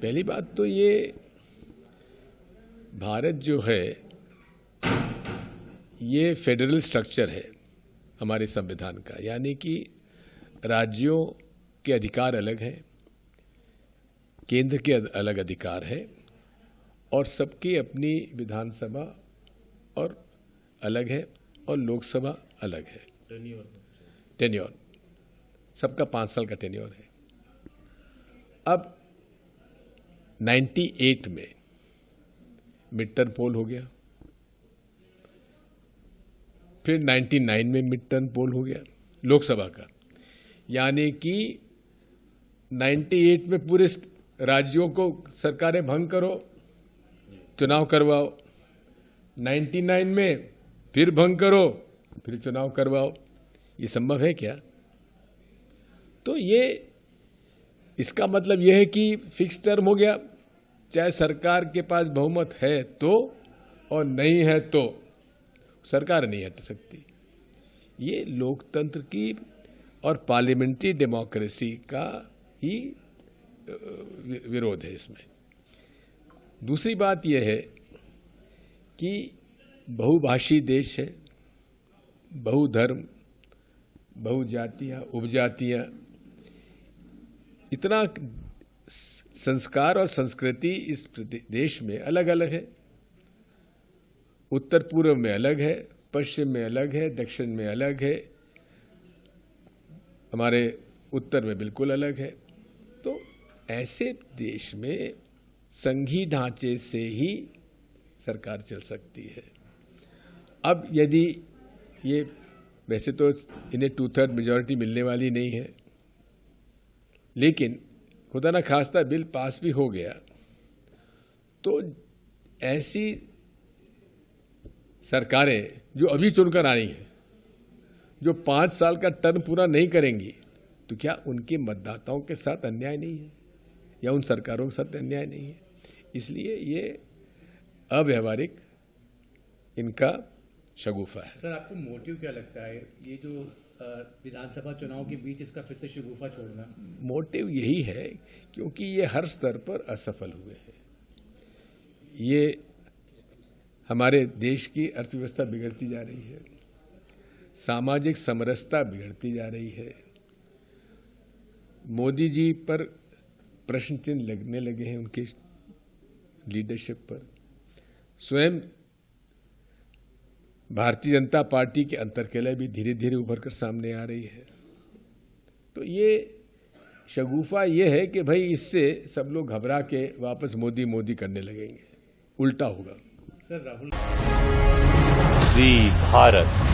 पहली बात तो ये भारत जो है ये फेडरल स्ट्रक्चर है हमारे संविधान का, यानी कि राज्यों के अधिकार अलग हैं, केंद्र के अलग अधिकार है और सबकी अपनी विधानसभा और अलग है और लोकसभा अलग है। टेन्योर सबका 5 साल का टेन्योर है। अब 98 में मिड टर्म पोल हो गया, फिर 99 में मिड टर्म पोल हो गया लोकसभा का, यानी कि 98 में पूरे राज्यों को सरकारें भंग करो, चुनाव करवाओ, 99 में फिर भंग करो, फिर चुनाव करवाओ। ये संभव है क्या? तो ये इसका मतलब यह है कि फिक्स टर्म हो गया, चाहे सरकार के पास बहुमत है तो और नहीं है तो सरकार नहीं हट सकती। ये लोकतंत्र की और पार्लियामेंट्री डेमोक्रेसी का ही विरोध है इसमें। दूसरी बात यह है कि बहुभाषी देश है, बहुधर्म, बहुजातियाँ, उपजातियाँ, इतना संस्कार और संस्कृति इस देश में अलग अलग है। उत्तर पूर्व में अलग है, पश्चिम में अलग है, दक्षिण में अलग है, हमारे उत्तर में बिल्कुल अलग है। तो ऐसे देश में संघीय ढांचे से ही सरकार चल सकती है। अब यदि ये, वैसे तो इन्हें 2/3 मेजॉरिटी मिलने वाली नहीं है, लेकिन खुदा न खास्ता बिल पास भी हो गया तो ऐसी सरकारें जो अभी चुनकर आई हैं, जो 5 साल का टर्म पूरा नहीं करेंगी, तो क्या उनके मतदाताओं के साथ अन्याय नहीं है या उन सरकारों के साथ अन्याय नहीं है? इसलिए ये अव्यावहारिक इनका शगुफा है। सर, आपको मोटिव क्या लगता है ये जो विधानसभा चुनाव के बीच इसका फिर से शगुफा छोड़ना? मोटिव यही है क्योंकि ये हर स्तर पर असफल हुए हैं। ये हमारे देश की अर्थव्यवस्था बिगड़ती जा रही है, सामाजिक समरसता बिगड़ती जा रही है, मोदी जी पर प्रश्न चिन्ह लगने लगे हैं उनकी लीडरशिप पर। स्वयं भारतीय जनता पार्टी के अंतर्कलह भी धीरे धीरे उभर कर सामने आ रही है। तो ये शगुफा ये है कि भाई इससे सब लोग घबरा के वापस मोदी मोदी करने लगेंगे, उल्टा होगा। सर, राहुल जी भारत।